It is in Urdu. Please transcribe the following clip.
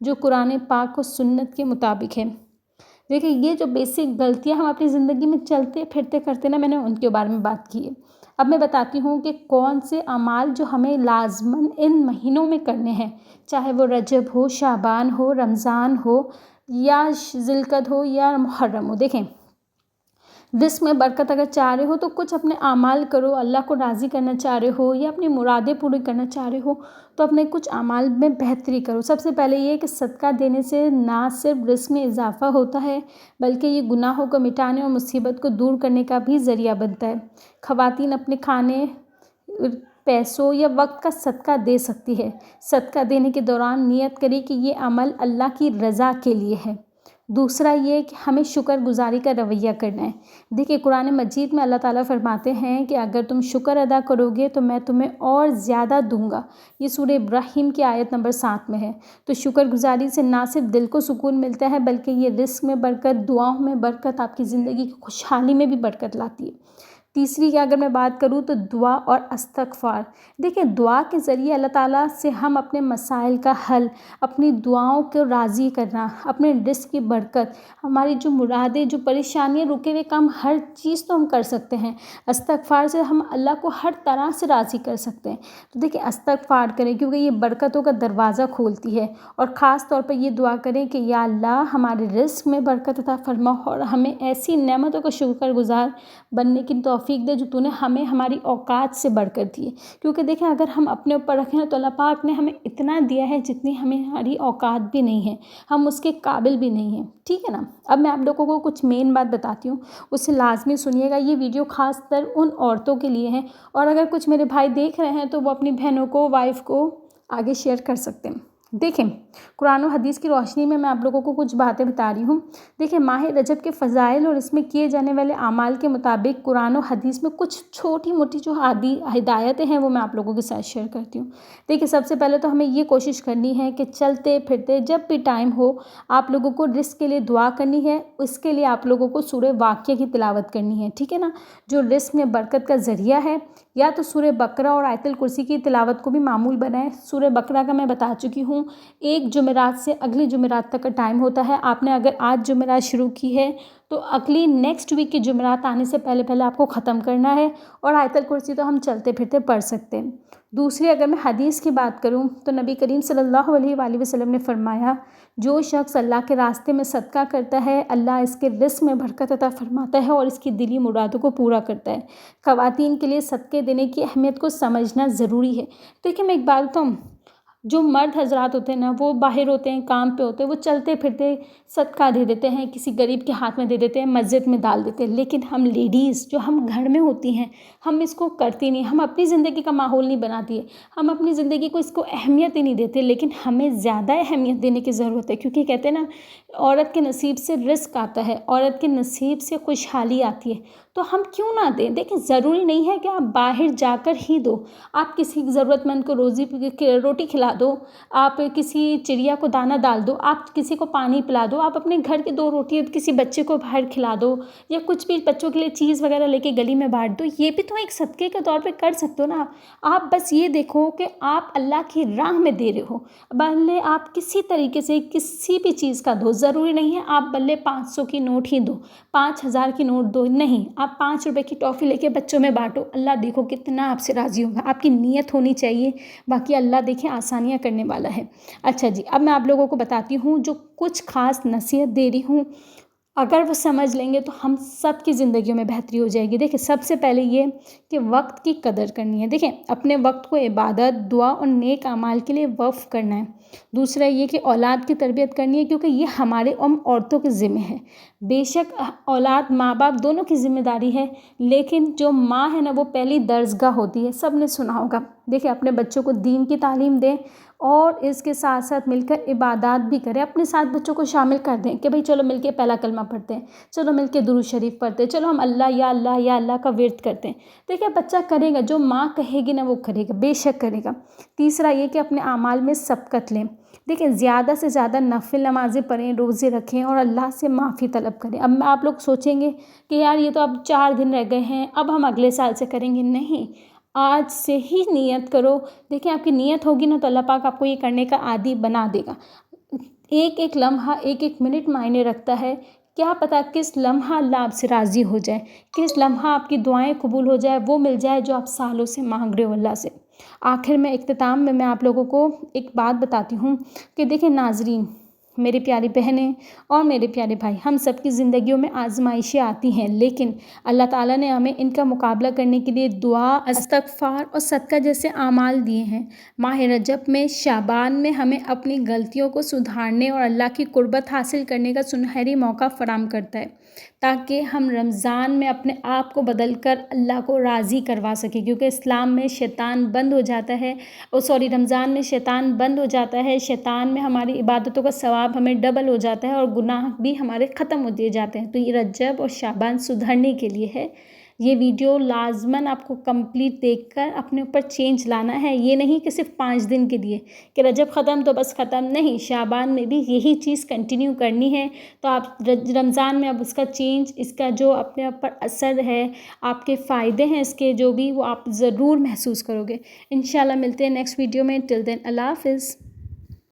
جو قرآن پاک و سنت کے مطابق ہے۔ دیکھیں یہ جو بیسک غلطیاں ہم اپنی زندگی میں چلتے پھرتے کرتے نا، میں نے ان کے بارے میں بات کی ہے۔ اب میں بتاتی ہوں کہ کون سے اعمال جو ہمیں لازماً ان مہینوں میں کرنے ہیں، چاہے وہ رجب ہو، شعبان ہو، رمضان ہو یا ذی القعدہ ہو یا محرم ہو۔ دیکھیں رزق میں برکت اگر چاہ رہے ہو تو کچھ اپنے اعمال کرو، اللہ کو راضی کرنا چاہ رہے ہو یا اپنی مرادیں پوری کرنا چاہ رہے ہو تو اپنے کچھ اعمال میں بہتری کرو۔ سب سے پہلے یہ کہ صدقہ دینے سے نہ صرف رزق میں اضافہ ہوتا ہے بلکہ یہ گناہوں کو مٹانے اور مصیبت کو دور کرنے کا بھی ذریعہ بنتا ہے۔ خواتین اپنے کھانے، پیسوں یا وقت کا صدقہ دے سکتی ہے۔ صدقہ دینے کے دوران نیت کرے کہ یہ عمل اللہ کی رضا کے لیے ہے۔ دوسرا یہ کہ ہمیں شکر گزاری کا رویہ کرنا ہے۔ دیکھیں قرآن مجید میں اللہ تعالیٰ فرماتے ہیں کہ اگر تم شکر ادا کرو گے تو میں تمہیں اور زیادہ دوں گا۔ یہ سورہ ابراہیم کی آیت نمبر 7 میں ہے۔ تو شکر گزاری سے نہ صرف دل کو سکون ملتا ہے بلکہ یہ رزق میں برکت، دعاؤں میں برکت، آپ کی زندگی کی خوشحالی میں بھی برکت لاتی ہے۔ تیسری کہ اگر میں بات کروں تو دعا اور استغفار۔ دیکھیں دعا کے ذریعے اللہ تعالیٰ سے ہم اپنے مسائل کا حل، اپنی دعاؤں کو راضی کرنا، اپنے رزق کی برکت، ہماری جو مرادیں، جو پریشانیاں، رکے ہوئے کام، ہر چیز تو ہم کر سکتے ہیں۔ استغفار سے ہم اللہ کو ہر طرح سے راضی کر سکتے ہیں۔ تو دیکھیں استغفار کریں کیونکہ یہ برکتوں کا دروازہ کھولتی ہے، اور خاص طور پر یہ دعا کریں کہ یا اللہ ہمارے رزق میں برکت عطا فرما اور ہمیں ایسی نعمتوں کا شکر گزار بننے کی توفیق دے جو تو نے ہمیں ہماری اوقات سے بڑھ کر دی ہے۔ کیونکہ دیکھیں اگر ہم اپنے اوپر رکھیں تو اللہ پاک نے ہمیں اتنا دیا ہے جتنی ہماری اوقات بھی نہیں ہے، ہم اس کے قابل بھی نہیں ہیں، ٹھیک ہے نا۔ اب میں آپ لوگوں کو کچھ مین بات بتاتی ہوں، اسے لازمی سنیے گا۔ یہ ویڈیو خاص تر ان عورتوں کے لیے ہے، اور اگر کچھ میرے بھائی دیکھ رہے ہیں تو وہ اپنی بہنوں کو، وائف کو آگے شیئر کر سکتے ہیں۔ دیکھیں قرآن و حدیث کی روشنی میں آپ لوگوں کو کچھ باتیں بتا رہی ہوں۔ دیکھیں ماہ رجب کے فضائل اور اس میں کیے جانے والے اعمال کے مطابق قرآن و حدیث میں کچھ چھوٹی موٹی جو ہدایتیں ہیں وہ میں آپ لوگوں کے ساتھ شیئر کرتی ہوں۔ دیکھیں سب سے پہلے تو ہمیں یہ کوشش کرنی ہے کہ چلتے پھرتے جب بھی ٹائم ہو آپ لوگوں کو رزق کے لیے دعا کرنی ہے، اس کے لیے آپ لوگوں کو سورہ واقعہ کی تلاوت کرنی ہے، ٹھیک ہے نا۔ جو رزق میں برکت کا ذریعہ ہے، یا تو سورہ بقرہ اور آیت الکرسی کی تلاوت کو بھی معمول بنائیں۔ سورہ بقرہ کا میں بتا چکی ہوں، ایک جمعرات سے اگلی جمعرات تک کا ٹائم ہوتا ہے۔ آپ نے اگر آج جمعرات شروع کی ہے تو اگلی نیکسٹ ویک کی جمعرات آنے سے پہلے آپ کو ختم کرنا ہے، اور آیت الکرسی تو ہم چلتے پھرتے پڑھ سکتے ہیں۔ دوسری اگر میں حدیث کی بات کروں تو نبی کریم صلی اللہ علیہ وآلہ وسلم نے فرمایا جو شخص اللہ کے راستے میں صدقہ کرتا ہے اللہ اس کے رزق میں برکت عطا فرماتا ہے اور اس کی دلی مرادوں کو پورا کرتا ہے۔ خواتین کے لیے صدقے دینے کی اہمیت کو سمجھنا ضروری ہے۔ دیکھیں میں ایک بات بتاؤں، جو مرد حضرات ہوتے ہیں نا وہ باہر ہوتے ہیں، کام پہ ہوتے ہیں، وہ چلتے پھرتے صدقہ دے دیتے ہیں، کسی غریب کے ہاتھ میں دے دیتے ہیں، مسجد میں ڈال دیتے ہیں، لیکن ہم لیڈیز جو ہم گھر میں ہوتی ہیں ہم اس کو کرتی نہیں، ہم اپنی زندگی کا ماحول نہیں بناتی ہے، ہم اپنی زندگی کو اس کو اہمیت ہی نہیں دیتے، لیکن ہمیں زیادہ اہمیت دینے کی ضرورت ہے، کیونکہ کہتے ہیں نا عورت کے نصیب سے رزق آتا ہے، عورت کے نصیب سے خوشحالی آتی ہے، تو ہم کیوں نہ دیں۔ دیکھیں ضروری نہیں ہے کہ آپ باہر جا کر ہی دو، آپ کسی ضرورت مند کو روٹی کھلا دو، آپ کسی چڑیا کو دانہ ڈال دو، آپ کسی کو پانی پلا دو، آپ اپنے گھر کی 2 روٹی کسی بچے کو باہر کھلا دو، یا کچھ بھی بچوں کے لیے چیز وغیرہ لے کے گلی میں بانٹ دو، یہ بھی تو ایک صدقے کے طور پہ کر سکتے ہو نا۔ آپ بس یہ دیکھو کہ آپ اللہ کی راہ میں دے رہے ہو، بھلے آپ کسی طریقے سے کسی بھی چیز کا دو، ضروری نہیں ہے آپ بھلے 500 کی نوٹ ہی دو، 5000 کی نوٹ دو، نہیں آپ 5 روپے کی ٹافی لے کے بچوں میں بانٹو، اللہ دیکھو کتنا آپ سے راضی ہوگا۔ آپ کی نیت ہونی چاہیے، باقی اللہ دیکھیں آسانیاں کرنے والا ہے۔ اچھا جی، اب میں آپ لوگوں کو بتاتی ہوں جو کچھ خاص نصیحت دے رہی ہوں، اگر وہ سمجھ لیں گے تو ہم سب کی زندگیوں میں بہتری ہو جائے گی۔ دیکھیں سب سے پہلے یہ کہ وقت کی قدر کرنی ہے۔ دیکھیں اپنے وقت کو عبادت، دعا اور نیک اعمال کے لیے وقف کرنا ہے۔ دوسرا یہ کہ اولاد کی تربیت کرنی ہے، کیونکہ یہ ہمارے عورتوں کے ذمہ ہے۔ بے شک اولاد ماں باپ دونوں کی ذمہ داری ہے، لیکن جو ماں ہے نا وہ پہلی درسگاہ ہوتی ہے، سب نے سنا ہوگا۔ دیکھیں اپنے بچوں کو دین کی تعلیم دیں اور اس کے ساتھ ساتھ مل کر عبادات بھی کریں، اپنے ساتھ بچوں کو شامل کر دیں کہ بھئی چلو مل کے پہلا کلمہ پڑھتے ہیں، چلو مل کے درود شریف پڑھتے ہیں، چلو ہم اللہ یا اللہ یا اللہ کا ورد کرتے ہیں۔ دیکھیں بچہ کرے گا، جو ماں کہے گی نا وہ کرے گا، بے شک کرے گا۔ تیسرا یہ کہ اپنے اعمال میں سبقت لیں۔ دیکھیں زیادہ سے زیادہ نفل نمازیں پڑھیں، روزے رکھیں اور اللہ سے معافی طلب کریں۔ اب آپ لوگ سوچیں گے کہ یار یہ تو اب 4 دن رہ گئے ہیں، اب ہم اگلے سال سے کریں گے، نہیں، آج سے ہی نیت کرو۔ دیکھیں آپ کی نیت ہوگی نا تو اللہ پاک آپ کو یہ کرنے کا عادی بنا دے گا۔ ایک ایک لمحہ ایک ایک منٹ معنی رکھتا ہے. کیا پتہ کس لمحہ اللہ آپ سے راضی ہو جائے، کس لمحہ آپ کی دعائیں قبول ہو جائے، وہ مل جائے جو آپ سالوں سے مانگ رہے ہو اللہ سے. آخر میں اختتام میں آپ لوگوں کو ایک بات بتاتی ہوں کہ دیکھیں ناظرین، میری پیاری بہنیں اور میرے پیارے بھائی، ہم سب کی زندگیوں میں آزمائشیں آتی ہیں، لیکن اللہ تعالیٰ نے ہمیں ان کا مقابلہ کرنے کے لیے دعا، استغفار اور صدقہ جیسے اعمال دیے ہیں. ماہ رجب میں، شعبان میں ہمیں اپنی غلطیوں کو سدھارنے اور اللہ کی قربت حاصل کرنے کا سنہری موقع فراہم کرتا ہے، تاکہ ہم رمضان میں اپنے آپ کو بدل کر اللہ کو راضی کروا سکیں. کیونکہ اسلام میں شیطان بند ہو جاتا ہے، رمضان میں شیطان بند ہو جاتا ہے، شیطان میں ہماری عبادتوں کا ثواب ہمیں ڈبل ہو جاتا ہے اور گناہ بھی ہمارے ختم ہو دیے جاتے ہیں. تو یہ رجب اور شعبان سدھرنے کے لیے ہے. یہ ویڈیو لازماً آپ کو کمپلیٹ دیکھ کر اپنے اوپر چینج لانا ہے. یہ نہیں کہ صرف 5 دن کے لیے کہ رجب ختم تو بس ختم، نہیں، شعبان میں بھی یہی چیز کنٹینیو کرنی ہے. تو آپ رمضان میں اب اس کا چینج، اس کا جو اپنے اوپر اثر ہے، آپ کے فائدے ہیں اس کے جو بھی، وہ آپ ضرور محسوس کرو گے. انشاءاللہ ملتے ہیں نیکسٹ ویڈیو میں. ٹل دین اللہ حافظ.